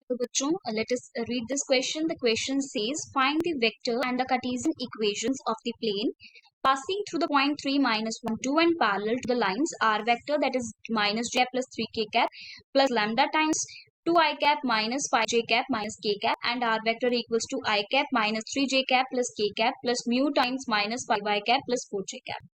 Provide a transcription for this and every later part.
तो बच्चों, let us read this question. The question says, find the vector and the Cartesian equations of the plane passing through the point 3, -1, 2 and parallel to the lines r vector, that is minus j plus 3k cap plus lambda times 2 I cap minus 5j cap minus k cap, and r vector equals to I cap minus 3j cap plus k cap plus mu times minus 5y cap plus 4j cap.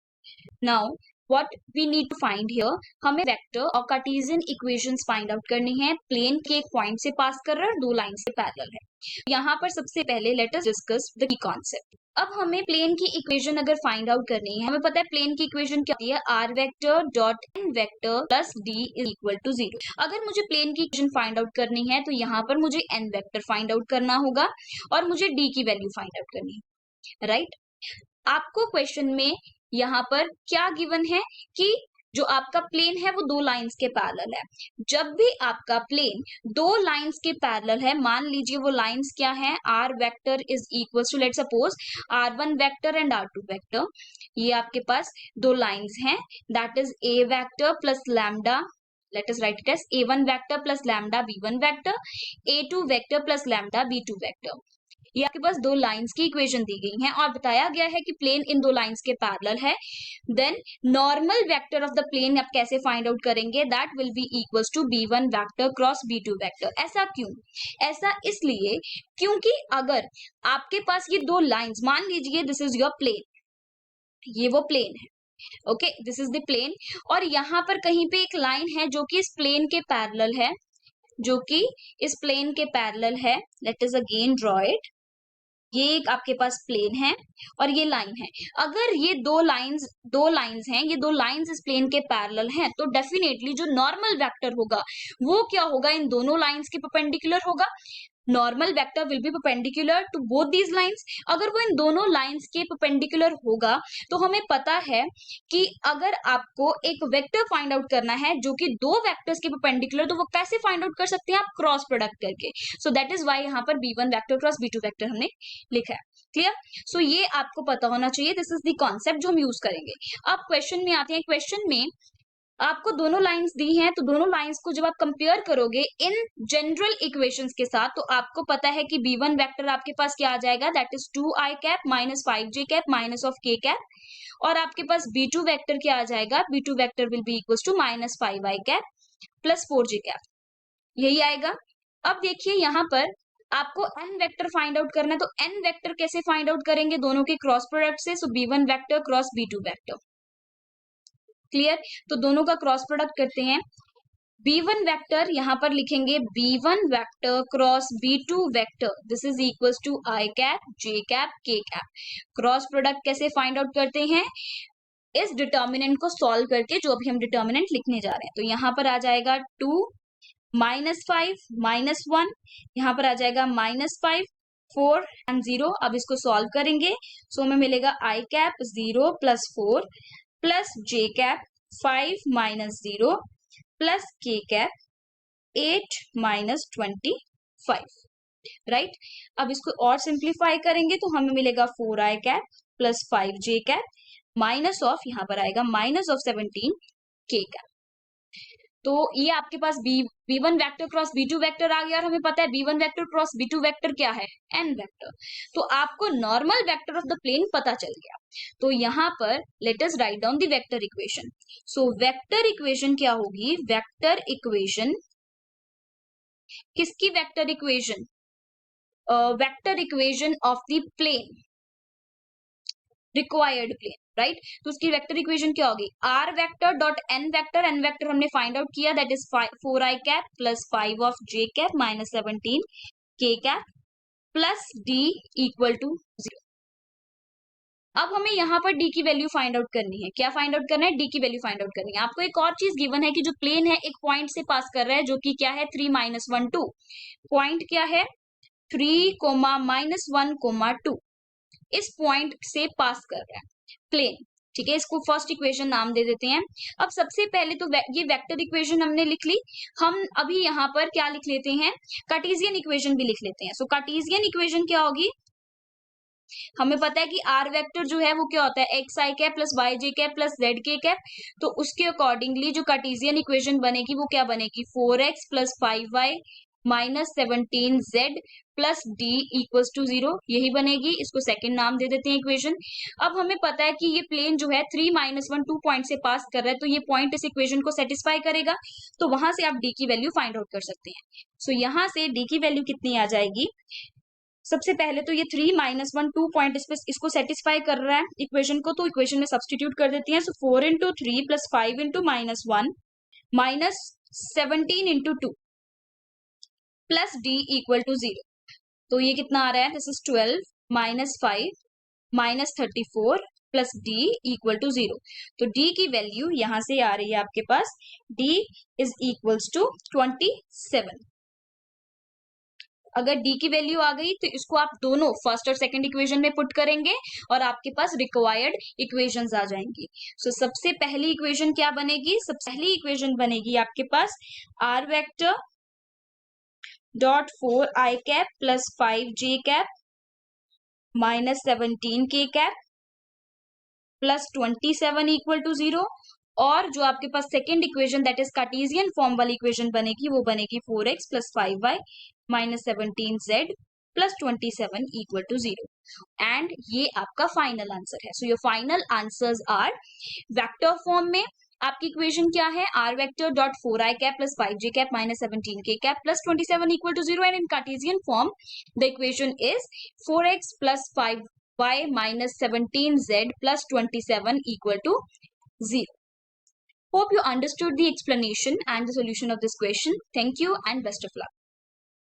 Now what we need to find here, हमें vector और Cartesian equations find out करनी है. Plane के एक point से पास कर रहा है और दो लाइन से पैरेलल है. यहाँ पर सबसे पहले let us discuss the key concept. अब हमें प्लेन की इक्वेशन अगर फाइंड आउट करनी है, हमें पता है प्लेन की इक्वेशन क्या होती है, r vector dot n vector plus d is equal to 0. अगर मुझे प्लेन की इक्वेशन फाइंड आउट करनी है तो यहाँ पर मुझे एन वेक्टर फाइंड आउट करना होगा और मुझे डी की वैल्यू फाइंड आउट करनी है. राइट, आपको क्वेश्चन में यहाँ पर क्या गिवन है कि जो आपका प्लेन है वो दो लाइंस के पैरेलल है. जब भी आपका प्लेन दो लाइंस के पैरेलल है, मान लीजिए वो लाइंस क्या है, r vector is equal to, let suppose r1 vector and r2 vector. ये आपके पास दो लाइंस हैं, that is a vector plus lambda, let us write it as a1 vector plus lambda b1 vector, a2 vector plus lambda b2 vector. ये आपके पास दो lines की इक्वेशन दी गई है और बताया गया है कि प्लेन इन दो लाइंस के पैरेलल है. Then normal vector of the plane आप कैसे फाइंड आउट करेंगे, that will be equals to b1 vector cross b2 vector. ऐसा क्यों? ऐसा इसलिए क्योंकि अगर आपके पास ये दो लाइंस, मान लीजिए दिस इज योर प्लेन, ये वो प्लेन है, okay, this is the plane, और यहाँ पर कहीं पे एक लाइन है जो कि इस प्लेन के पैरेलल है, जो कि इस प्लेन के पैरेलल है. Let us again draw it. ये एक आपके पास प्लेन है और ये लाइन है. अगर ये दो लाइंस हैं, ये दो लाइंस इस प्लेन के पैरेलल हैं, तो डेफिनेटली जो नॉर्मल वेक्टर होगा वो क्या होगा, इन दोनों लाइंस के परपेंडिकुलर होगा. Normal vector will be perpendicular to both these lines. अगर वो इन दोनों लाइंस के परपेंडिकुलर होगा तो हमें पता है कि अगर आपको एक वेक्टर फाइंड आउट करना है जो कि दो वेक्टर्स के परपेंडिकुलर, तो वो कैसे फाइंड आउट कर सकते हैं, आप क्रॉस प्रोडक्ट करके. सो दैट इज वाई यहाँ पर b1 vector cross b2 vector हमने लिखा है. क्लियर? सो ये आपको पता होना चाहिए. दिस इज द कॉन्सेप्ट जो हम यूज करेंगे. अब क्वेश्चन में आते हैं. क्वेश्चन में आपको दोनों लाइंस दी हैं, तो दोनों लाइंस को जब आप कंपेयर करोगे इन जनरल इक्वेशंस के साथ, तो आपको पता है कि b1 वेक्टर आपके पास क्या आ जाएगा, that is 2i cap minus 5j cap minus of k cap, और आपके पास b2 वेक्टर क्या आ जाएगा, b2 vector will be equals to minus 5i cap plus 4j cap. यही आएगा. अब देखिए यहाँ पर आपको n वेक्टर फाइंड आउट करना है, तो n वेक्टर कैसे फाइंड आउट करेंगे, दोनों के क्रॉस प्रोडक्ट से. सो b1 vector cross b2 vector. Clear? तो दोनों का क्रॉस प्रोडक्ट करते हैं. b1 वेक्टर यहां पर लिखेंगे b1 vector cross b2 vector, this is equals to i cap j cap k cap. Cross product कैसे फाइंड आउट करते हैं, इस डिटर्मिनेंट को सॉल्व करके, जो अभी हम डिटर्मिनेंट लिखने जा रहे हैं. तो यहां पर आ जाएगा 2 -5 -1, यहाँ पर आ जाएगा -5 4 एंड 0. अब इसको सॉल्व करेंगे, सो हमें मिलेगा i cap 0 plus 4 plus j cap 5 minus 0 plus k cap 8 minus 25. Right, अब इसको और सिंप्लीफाई करेंगे तो हमें मिलेगा 4i cap plus 5j cap minus of, यहाँ पर आएगा माइनस ऑफ 17 k कैप. तो ये आपके पास b1 vector cross b2 vector आ गया, और हमें पता है b1 vector cross b2 vector क्या है, n वेक्टर. तो आपको normal vector of the plane पता चल गया. तो यहाँ पर let us write down the vector equation. So vector equation क्या होगी, वेक्टर इक्वेशन किसकी vector equation, vector equation of the plane, required plane. Right, तो उसकी वेक्टर इक्वेशन क्या होगी, r vector dot n vector, n vector हमने find out किया, that is 4i cap plus 5 of j cap minus 17 k cap plus d equal to 0. अब हमें यहाँ पर d की वैल्यू फाइंड आउट करनी है. क्या फाइंड आउट करना है, d की वैल्यू फाइंड आउट करनी है. आपको एक और चीज गिवन है कि जो प्लेन है एक पॉइंट से पास कर रहा है, जो कि क्या है 3 -1 2. पॉइंट क्या है 3 -1 2, इस पॉइंट से पास कर रहा है प्लेन. ठीक है, इसको फर्स्ट इक्वेशन नाम दे देते हैं. अब सबसे पहले तो ये वेक्टर इक्वेशन हमने लिख ली. हम अभी यहाँ पर क्या लिख लेते हैं, कार्टेशियन इक्वेशन भी लिख लेते हैं. सो कार्टेशियन इक्वेशन क्या होगी, हमें पता है कि r वेक्टर जो है वो क्या होता है, xi cap plus yj cap plus zk cap. तो उसके अकॉर्डिंगली जो कार्टेशियन इक्वेशन बनेगी वो क्या बनेगी, 4x plus 5y minus 17z plus d equals to 0, यही बनेगी। इसको सेकंड नाम दे देते हैं इक्वेशन। अब हमें पता है कि ये प्लेन जो है 3 - 1 2 पॉइंट से पास कर रहा है, तो ये पॉइंट इस इक्वेशन को सेटिस्फाई करेगा, तो वहां से आप डी की वैल्यू फाइंड आउट कर सकते हैं। सो यहाँ से डी की वैल्यू कितनी आ जाएगी, सबसे पहले तो ये 3 - 1 2 पॉइंट इसको सेटिस्फाई कर रहा है इक्वेशन को, तो इक्वेशन में सब्सटीट्यूट कर देती हैं। So 4 into 3 plus 5 into -1 minus 17 into 2 plus d equal to 0। तो ये कितना आ रहा है, this is 12 minus 5 minus 34 plus d equal to 0। तो डी की वैल्यू यहां से आ रही है आपके पास, डी इज इक्वल्स टू 27। अगर डी की वैल्यू आ गई तो इसको आप दोनों फर्स्ट और सेकंड इक्वेशन में पुट करेंगे और आपके पास रिक्वायर्ड इक्वेशंस आ जाएंगी। सो सबसे पहली इक्वेशन क्या बनेगी, सबसे पहली इक्वेशन बनेगी आपके पास r vector dot 4i cap plus 5j cap minus 17k cap plus 27 equal to 0। और जो आपके पास second equation that is Cartesian form वाली इक्वेशन बनेगी, वो बनेगी 4x plus 5y minus 17z plus 27 equal to 0। And ये आपका फाइनल आंसर है। So your final answers are vector form में आपकी इक्वेशन क्या है, r vector dot 4i cap plus 5j cap minus 17k cap plus 27 equal to 0, and in cartesian form the equation is 4x plus 5y minus 17z plus 27 equal to 0. Hope you understood the explanation and the solution of this question. Thank you and best of luck.